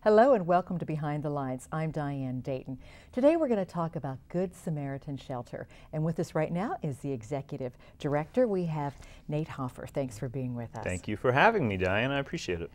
Hello and welcome to Behind the Lines. I'm Diane Dayton. Today we're going to talk about Good Samaritan Shelter. And with us right now is the Executive Director. We have Nate Hoffer. Thanks for being with us. Thank you for having me, Diane. I appreciate it.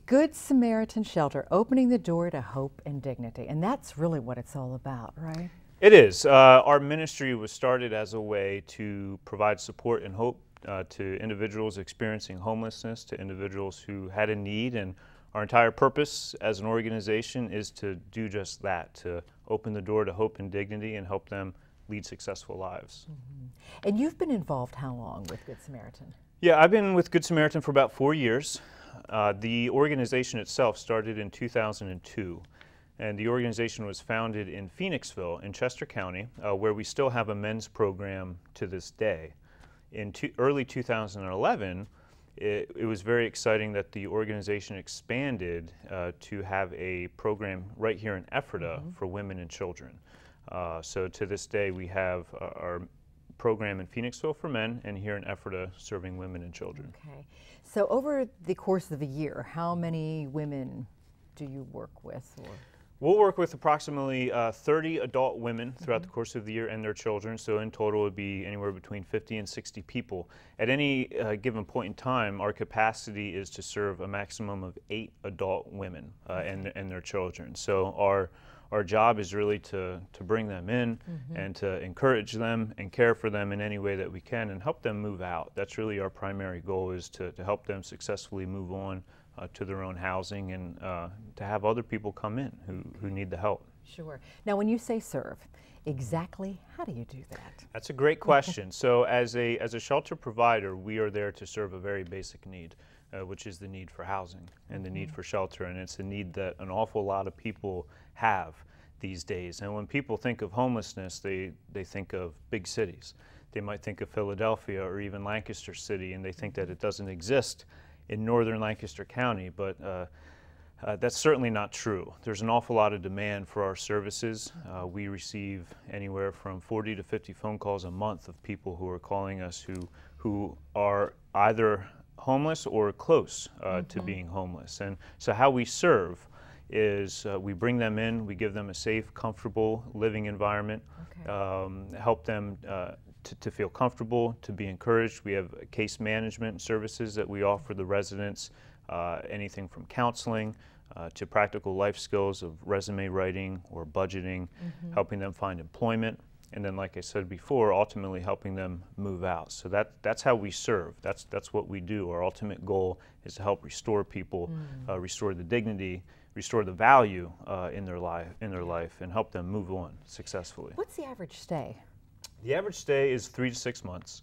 Good Samaritan Shelter, opening the door to hope and dignity. And that's really what it's all about, right? It is. Our ministry was started as a way to provide support and hope to individuals experiencing homelessness, to individuals who had a need, and our entire purpose as an organization is to do just that, to open the door to hope and dignity and help them lead successful lives. Mm-hmm. And you've been involved how long with Good Samaritan? Yeah, I've been with Good Samaritan for about 4 years. The organization itself started in 2002. And the organization was founded in Phoenixville in Chester County, where we still have a men's program to this day. In early 2011, it was very exciting that the organization expanded to have a program right here in Ephrata for women and children. So to this day, we have our program in Phoenixville for men and here in Ephrata serving women and children. Okay. So over the course of a year, how many women do you work with? Or? We'll work with approximately 30 adult women throughout the course of the year and their children, so in total it would be anywhere between 50 and 60 people. At any given point in time, our capacity is to serve a maximum of 8 adult women and their children. So our job is really to bring them in and to encourage them and care for them in any way that we can and help them move out. That's really our primary goal, is to help them successfully move on to their own housing and to have other people come in who need the help. Sure. Now when you say serve, exactly how do you do that? That's a great question. So as a shelter provider, we are there to serve a very basic need, which is the need for housing and the need for shelter. And it's a need that an awful lot of people have these days. And when people think of homelessness, they think of big cities. They might think of Philadelphia or even Lancaster City, and they think that it doesn't exist in northern Lancaster County, but that's certainly not true. There's an awful lot of demand for our services. We receive anywhere from 40 to 50 phone calls a month of people who are calling us who are either homeless or close to being homeless. And so how we serve is we bring them in, we give them a safe, comfortable living environment, help them to feel comfortable, to be encouraged. We have case management services that we offer the residents, anything from counseling to practical life skills of resume writing or budgeting, helping them find employment, and then, like I said before, ultimately helping them move out. So that's how we serve. That's what we do. Our ultimate goal is to help restore people, restore the dignity, restore the value in their life, and help them move on successfully. What's the average stay? The average stay is 3 to 6 months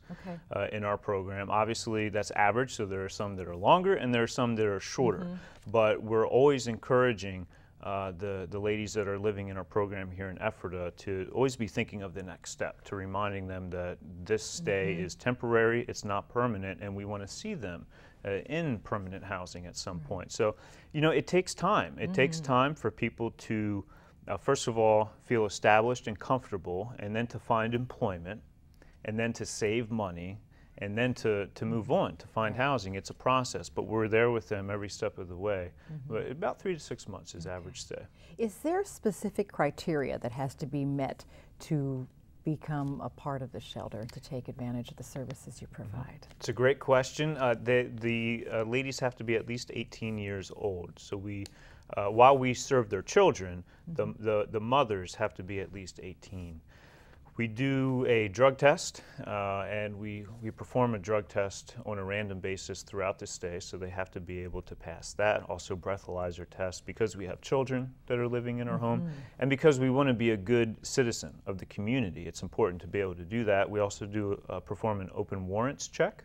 in our program. Obviously, that's average, so there are some that are longer and there are some that are shorter. But we're always encouraging the ladies that are living in our program here in Ephrata to always be thinking of the next step, to reminding them that this stay is temporary, it's not permanent, and we want to see them in permanent housing at some point. So, you know, it takes time. It takes time for people to first of all, feel established and comfortable, and then to find employment, and then to save money, and then to move on, to find housing. It's a process, but we're there with them every step of the way. But about 3 to 6 months is average stay. Is there specific criteria that has to be met to become a part of the shelter, to take advantage of the services you provide? It's a great question. The ladies have to be at least 18 years old. So we while we serve their children, the mothers have to be at least 18. We do a drug test, and we perform a drug test on a random basis throughout the stay, so they have to be able to pass that. Also breathalyzer tests, because we have children that are living in our home, and because we want to be a good citizen of the community. It's important to be able to do that. We also do perform an open warrants check.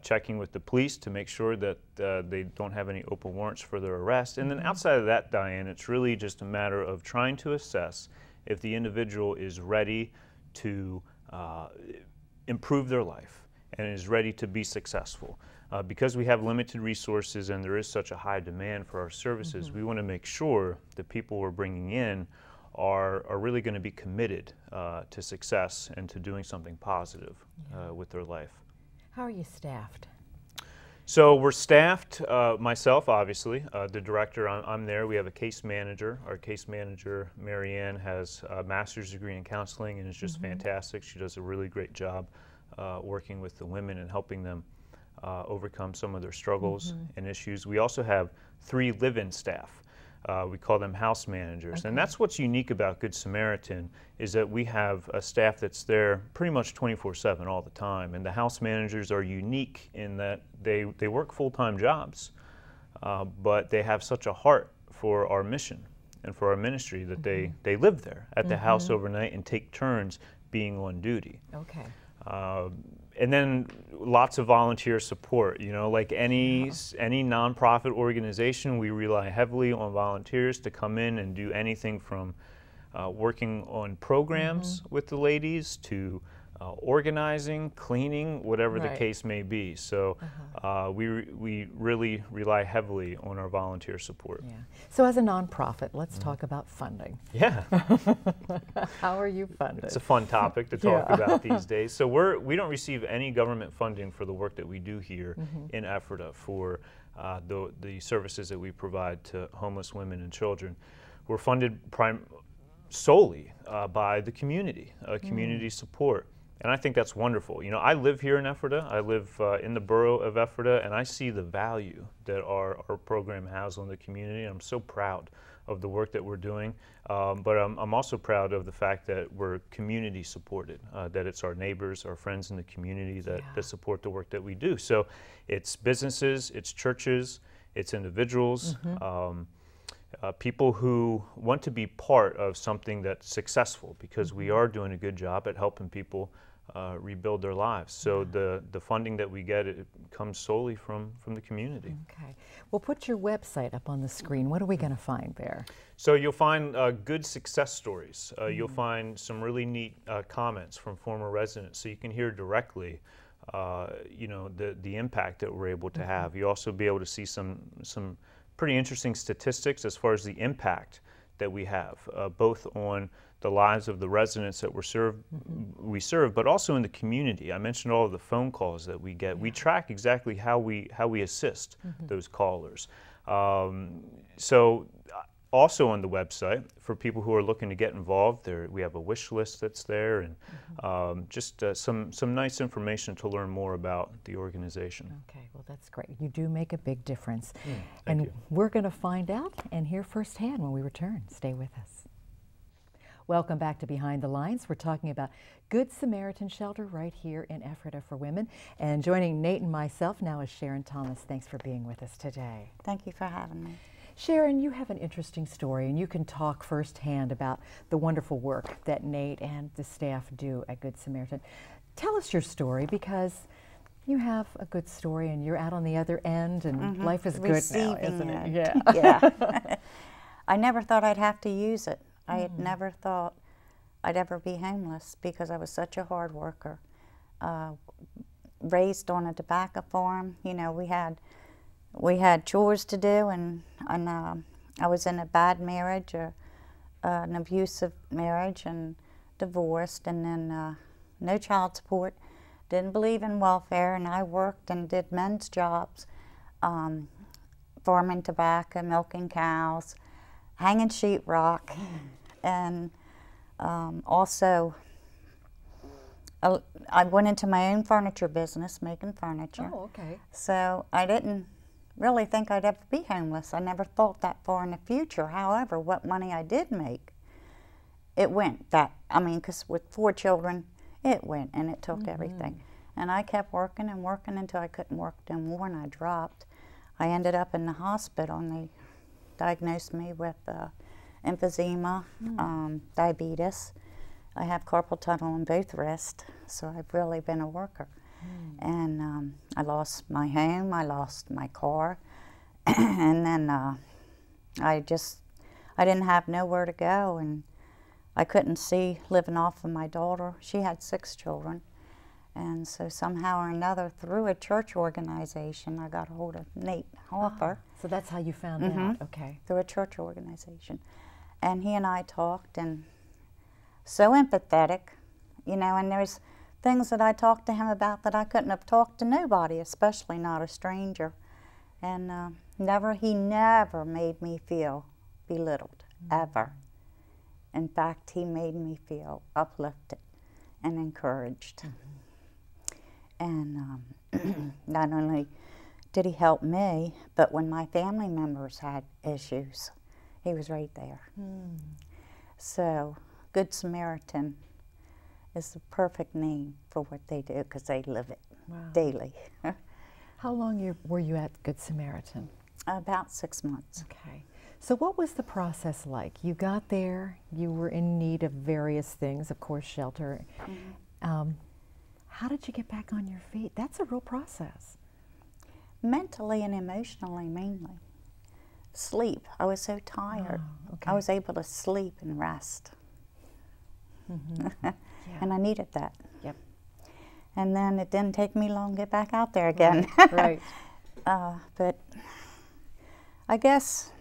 Checking with the police to make sure that they don't have any open warrants for their arrest. And then outside of that, Diane, it's really just a matter of trying to assess if the individual is ready to improve their life and is ready to be successful. Because we have limited resources and there is such a high demand for our services, we want to make sure the people we're bringing in are really going to be committed to success and to doing something positive with their life. How are you staffed? So we're staffed, myself obviously, the director, I'm there. We have a case manager. Our case manager, Marianne, has a master's degree in counseling and is just fantastic. She does a really great job working with the women and helping them overcome some of their struggles and issues. We also have 3 live-in staff. We call them house managers. And that's what's unique about Good Samaritan is that we have a staff that's there pretty much 24/7 all the time. And the house managers are unique in that they work full-time jobs, but they have such a heart for our mission and for our ministry that they live there at the house overnight and take turns being on duty. Okay. And then lots of volunteer support. You know, like any nonprofit organization, we rely heavily on volunteers to come in and do anything from working on programs with the ladies to organizing, cleaning, whatever the case may be. So we really rely heavily on our volunteer support. Yeah. So as a nonprofit, let's talk about funding. Yeah. How are you funded? It's a fun topic to talk about these days. So we don't receive any government funding for the work that we do here in Ephrata for the services that we provide to homeless women and children. We're funded solely by the community, community support. And I think that's wonderful. You know, I live here in Ephrata. I live in the borough of Ephrata, and I see the value that our program has on the community. I'm so proud of the work that we're doing, but I'm also proud of the fact that we're community supported, that it's our neighbors, our friends in the community that support the work that we do. So it's businesses, it's churches, it's individuals, people who want to be part of something that's successful because we are doing a good job at helping people rebuild their lives. So the funding that we get, it comes solely from the community. Okay. Well, put your website up on the screen. What are we going to find there? So you'll find good success stories. You'll find some really neat comments from former residents, so you can hear directly you know, the impact that we're able to have. You also be able to see some pretty interesting statistics as far as the impact that we have, both on the lives of the residents that we serve, but also in the community. I mentioned all of the phone calls that we get. We track exactly how we assist those callers. So also on the website, for people who are looking to get involved, we have a wish list that's there, and just some nice information to learn more about the organization. Okay, well that's great. You do make a big difference. Thank you. We're going to find out and hear firsthand when we return. Stay with us. Welcome back to Behind the Lines. We're talking about Good Samaritan Shelter right here in Ephrata for Women. And joining Nate and myself now is Sharon Thomas. Thanks for being with us today. Thank you for having me. Sharon, you have an interesting story, and you can talk firsthand about the wonderful work that Nate and the staff do at Good Samaritan. Tell us your story, because you have a good story and you're out on the other end, and life is good now, isn't it? Yeah. Yeah. I never thought I'd have to use it. I had never thought I'd ever be homeless because I was such a hard worker. Raised on a tobacco farm, you know, we had chores to do, and I was in a bad marriage, an abusive marriage, and divorced, and then no child support. Didn't believe in welfare, and I worked and did men's jobs, farming tobacco, milking cows, hanging sheetrock, and also I went into my own furniture business, making furniture. Oh, okay. So I didn't really think I'd ever be homeless. I never thought that far in the future. However, what money I did make, it went because with 4 children, it went and it took everything. And I kept working and working until I couldn't work no more, and I dropped. I ended up in the hospital, and they diagnosed me with emphysema, diabetes. I have carpal tunnel in both wrists, so I've really been a worker. And I lost my home, I lost my car, and then I didn't have nowhere to go, and I couldn't see living off of my daughter. She had 6 children, and so somehow or another, through a church organization, I got a hold of Nate Hoffer. So that's how you found out, okay. Through a church organization. And he and I talked, and so empathetic, you know, and things that I talked to him about that I couldn't have talked to nobody, especially not a stranger. And he never made me feel belittled, ever. In fact, he made me feel uplifted and encouraged. And not only did he help me, but when my family members had issues, he was right there. So, Good Samaritan is the perfect name for what they do, because they live it daily. How long were you at Good Samaritan? About 6 months. Okay. So what was the process like? You got there, you were in need of various things, of course, shelter. How did you get back on your feet? That's a real process. Mentally and emotionally, mainly. Sleep. I was so tired. Oh, okay. I was able to sleep and rest. Yeah. And I needed that. Yep. And then it didn't take me long to get back out there again. Right. But I guess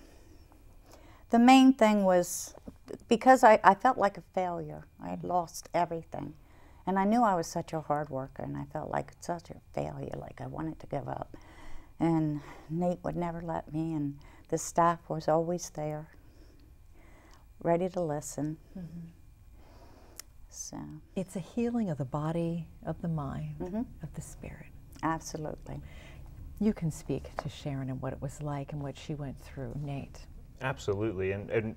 the main thing was, because I felt like a failure. I had lost everything. And I knew I was such a hard worker, and I felt like such a failure, like I wanted to give up. And Nate would never let me, and the staff was always there, ready to listen. So It's a healing of the body, of the mind, of the spirit. absolutely. You can speak to Sharon and what it was like and what she went through, Nate. Absolutely, and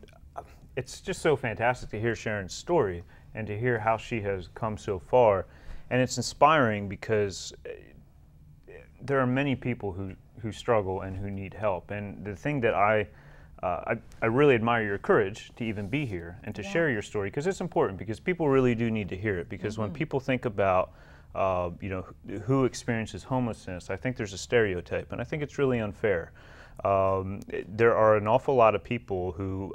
it's just so fantastic to hear Sharon's story and to hear how she has come so far. And it's inspiring because there are many people who struggle and who need help. And the thing that I really admire your courage to even be here and to share your story, because it's important, because people really do need to hear it. Because when people think about who experiences homelessness, I think there's a stereotype, and I think it's really unfair. There are an awful lot of people who,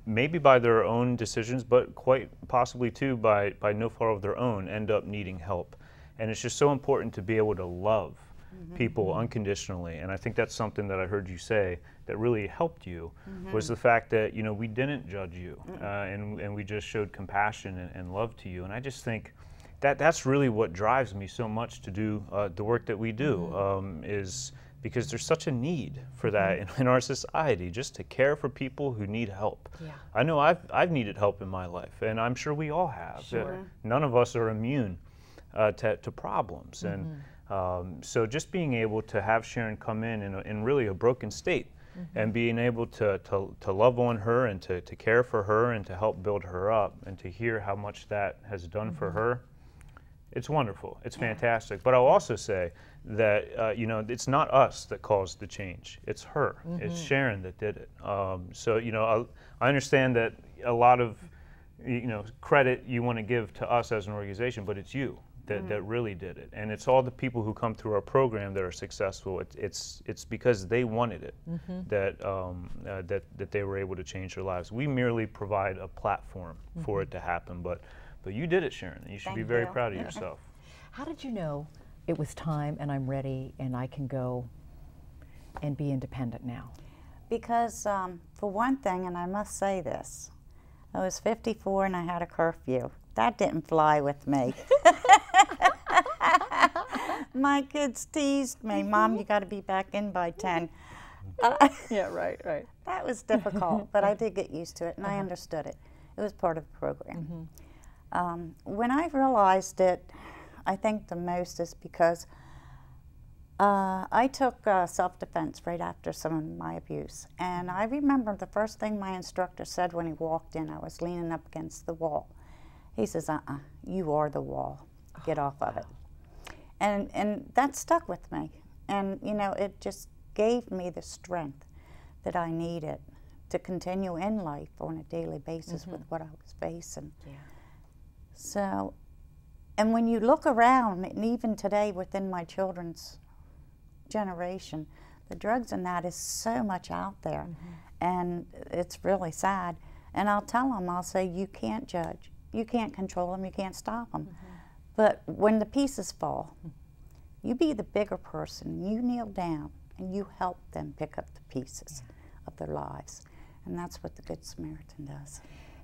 maybe by their own decisions, but quite possibly too by no fault of their own, end up needing help. And it's just so important to be able to love people unconditionally. And I think that's something that I heard you say that really helped you, was the fact that, we didn't judge you, and we just showed compassion and love to you. And I just think that's really what drives me so much to do the work that we do, is because there's such a need for that in our society, just to care for people who need help. Yeah. I know I've needed help in my life, and I'm sure we all have. Sure. None of us are immune to problems. And so just being able to have Sharon come in really a broken state, and being able to love on her and to care for her and to help build her up, and to hear how much that has done for her, it's wonderful. It's fantastic. But I'll also say that it's not us that caused the change. It's her. It's Sharon that did it. So I understand that a lot of credit you want to give to us as an organization, but it's you that really did it. And it's all the people who come through our program that are successful. It's because they wanted it that they were able to change their lives. We merely provide a platform for it to happen, but you did it, Sharon, and you should be very proud of yourself. How did you know it was time and I'm ready and I can go and be independent now? Because for one thing, and I must say this, I was 54 and I had a curfew. That didn't fly with me. My kids teased me, Mom, you got to be back in by 10. Yeah, right. That was difficult, but I did get used to it, and I understood it. It was part of the program. When I realized it, I think the most is because I took self-defense right after some of my abuse. And I remember the first thing my instructor said when he walked in, I was leaning up against the wall. He says, you are the wall. Get off of it. And that stuck with me. And, it just gave me the strength that I needed to continue in life on a daily basis with what I was facing. Yeah. So, and when you look around, and even today within my children's generation, the drugs and that is so much out there. And it's really sad. And I'll tell them, I'll say, you can't judge. You can't control them, you can't stop them. But when the pieces fall, you be the bigger person, you kneel down and you help them pick up the pieces of their lives. And that's what the Good Samaritan does.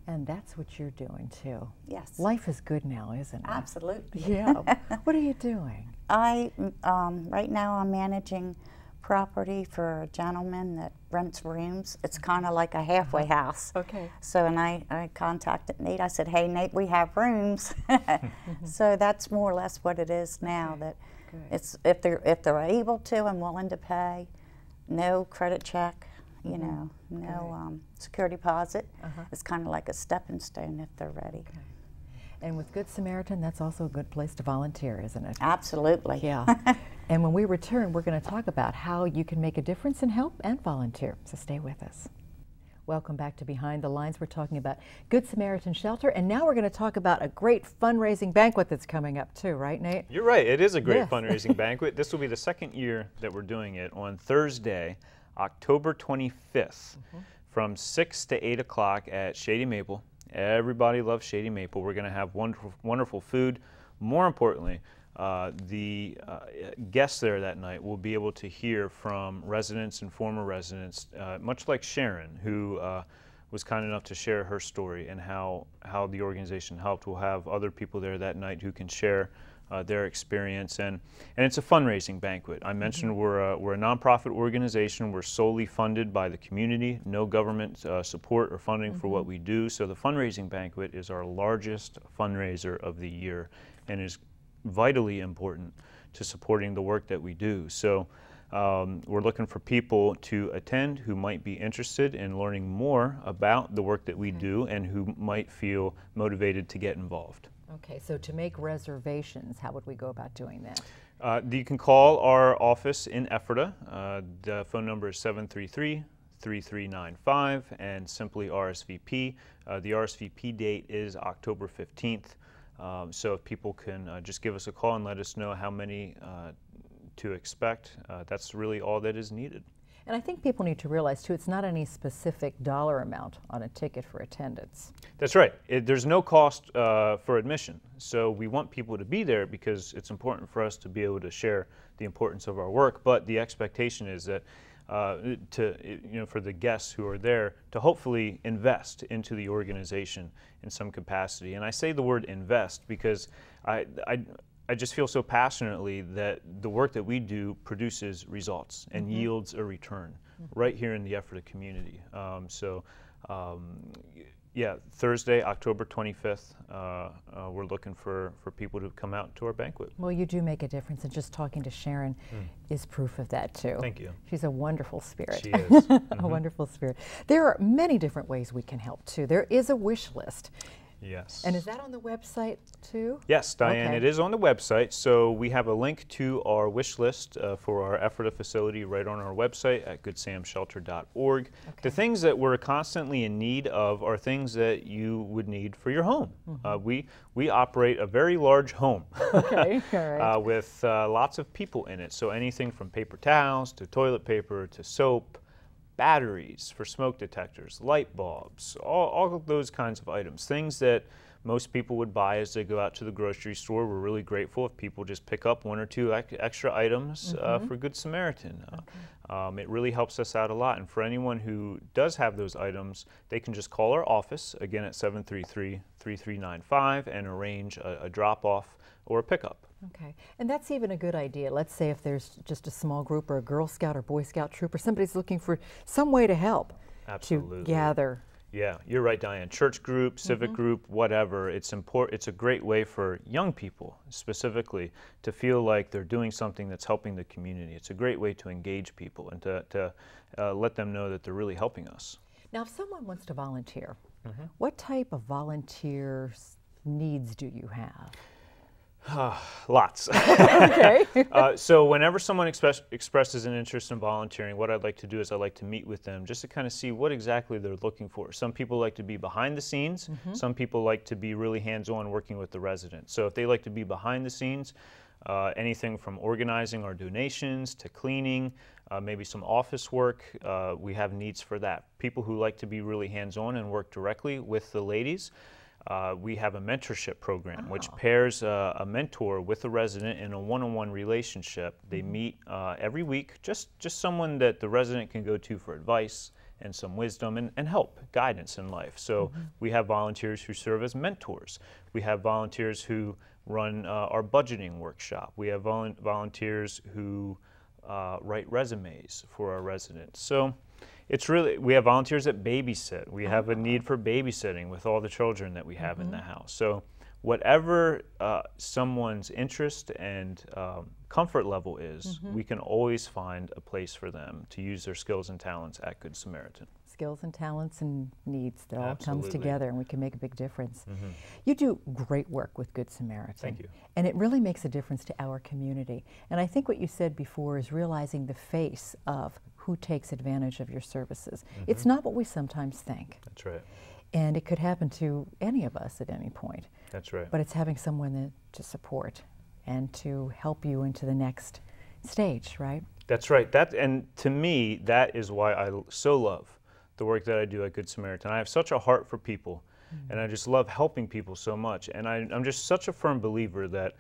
And that's what you're doing too. Yes. Life is good now, isn't it? Absolutely. Yeah. What are you doing? Right now I'm managing property for a gentleman that rents rooms. It's kind of like a halfway house. Okay. So, and I contacted Nate. I said, hey, Nate, we have rooms. So that's more or less what it is now. Okay. That Good. it's if they're able to and willing to pay, no credit check, you know, no security deposit. It's kind of like a stepping stone if they're ready. Okay. And with Good Samaritan, that's also a good place to volunteer, isn't it? Absolutely. Yeah. And when we return, we're going to talk about how you can make a difference and help and volunteer. So stay with us. Welcome back to Behind the Lines. We're talking about Good Samaritan Shelter, and now we're going to talk about a great fundraising banquet that's coming up too, right, Nate? You're right. It is a great Yes. fundraising banquet. This will be the second year that we're doing it on Thursday, October 25th, from 6 to 8 o'clock at Shady Maple. Everybody loves Shady Maple. We're going to have wonderful, wonderful food. More importantly, the guests there that night will be able to hear from residents and former residents, much like Sharon, who was kind enough to share her story and how the organization helped. We'll have other people there that night who can share their experience, and it's a fundraising banquet. I mentioned we're a nonprofit organization. We're solely funded by the community, no government support or funding for what we do. So the fundraising banquet is our largest fundraiser of the year and is vitally important to supporting the work that we do. So we're looking for people to attend who might be interested in learning more about the work that we do and who might feel motivated to get involved. Okay, so to make reservations, how would we go about doing that? You can call our office in Ephrata. The phone number is 733-3395 and simply RSVP. The RSVP date is October 15th. So if people can just give us a call and let us know how many to expect, that's really all that is needed. And I think people need to realize too, it's not any specific dollar amount on a ticket for attendance. That's right. There's no cost for admission. So we want people to be there because it's important for us to be able to share the importance of our work. But the expectation is that for the guests who are there to hopefully invest into the organization in some capacity. And I say the word invest because I just feel so passionately that the work that we do produces results and yields a return right here in the Ephrata community. Yeah, Thursday, October 25th, we're looking for people to come out to our banquet. Well, you do make a difference, and just talking to Sharon is proof of that too. Thank you. She's a wonderful spirit. She is. A wonderful spirit. There are many different ways we can help too. There is a wish list. Yes. And is that on the website too? Yes, Diane, Okay. it is on the website. So we have a link to our wish list for our Ephrata facility right on our website at goodsamshelter.org. Okay. The things that we're constantly in need of are things that you would need for your home. We operate a very large home Okay, all right. with lots of people in it. So anything from paper towels to toilet paper to soap, batteries for smoke detectors, light bulbs, all of those kinds of items, things that most people would buy as they go out to the grocery store. We're really grateful if people just pick up one or two extra items for Good Samaritan. It really helps us out a lot. And for anyone who does have those items, they can just call our office, again at 733-3395, and arrange a drop-off or a pickup. Okay, and that's even a good idea. Let's say if there's just a small group or a Girl Scout or Boy Scout troop or somebody's looking for some way to help. Absolutely. To gather. Yeah, you're right, Diane. Church group, civic group, whatever. It's important. It's a great way for young people specifically to feel like they're doing something that's helping the community. It's a great way to engage people and to let them know that they're really helping us. Now, if someone wants to volunteer, what type of volunteers needs do you have? Lots. Okay. So whenever someone expresses an interest in volunteering, what I'd like to do is I'd like to meet with them just to kind of see what exactly they're looking for. Some people like to be behind the scenes. Some people like to be really hands-on working with the residents. So if they like to be behind the scenes, anything from organizing our donations to cleaning, maybe some office work, we have needs for that. People who like to be really hands-on and work directly with the ladies. We have a mentorship program which pairs a mentor with a resident in a one-on-one relationship. They meet every week, just someone that the resident can go to for advice, and some wisdom and help, guidance in life. So we have volunteers who serve as mentors. We have volunteers who run our budgeting workshop. We have volunteers who write resumes for our residents. So it's really, we have volunteers that babysit. We have a need for babysitting with all the children that we have in the house. So whatever someone's interest and comfort level is, we can always find a place for them to use their skills and talents at Good Samaritan. Skills and talents and needs, that all Absolutely. comes together, and we can make a big difference. You do great work with Good Samaritan. Thank you. And it really makes a difference to our community. And I think what you said before is realizing the face of who takes advantage of your services. It's not what we sometimes think. That's right. And it could happen to any of us at any point. That's right. But it's having someone to support and to help you into the next stage, right? That's right. And to me, that is why I so love the work that I do at Good Samaritan. I have such a heart for people, and I just love helping people so much. And I'm just such a firm believer that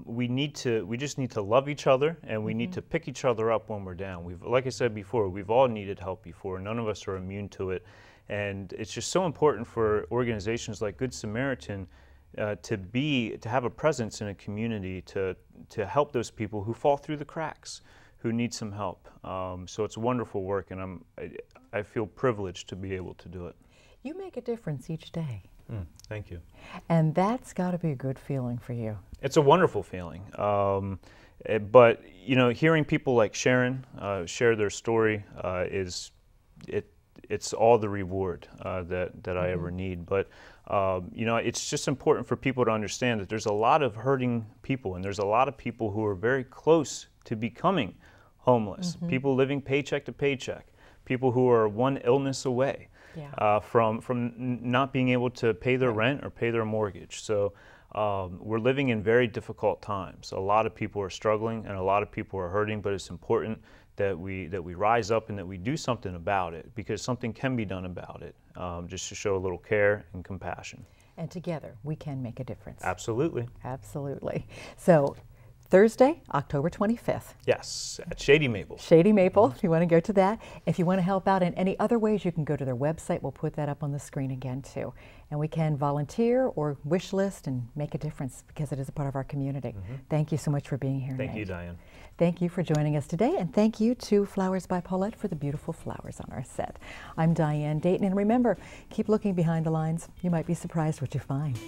we just need to love each other, and we need to pick each other up when we're down. Like I said before, we've all needed help before. None of us are immune to it. And it's just so important for organizations like Good Samaritan to have a presence in a community to help those people who fall through the cracks, who need some help. So it's wonderful work, and I feel privileged to be able to do it. You make a difference each day. Thank you. And that's got to be a good feeling for you. It's a wonderful feeling. But you know, hearing people like Sharon share their story it's all the reward that I ever need. But you know, it's just important for people to understand that there's a lot of hurting people, and there's a lot of people who are very close to becoming homeless. People living paycheck to paycheck. People who are one illness away from not being able to pay their rent or pay their mortgage. So we're living in very difficult times. A lot of people are struggling, and a lot of people are hurting. But it's important that we rise up and that we do something about it, because something can be done about it, just to show a little care and compassion. And together we can make a difference. Absolutely. Absolutely. So Thursday, October 25th. Yes, at Shady Maple. Shady Maple, if you want to go to that. If you want to help out in any other ways, you can go to their website. We'll put that up on the screen again, too. And we can volunteer or wish list and make a difference, because it is a part of our community. Thank you so much for being here, Thank Nate. you, Diane. Thank you for joining us today, and thank you to Flowers by Paulette for the beautiful flowers on our set. I'm Diane Dayton, and remember, keep looking behind the lines. You might be surprised what you find.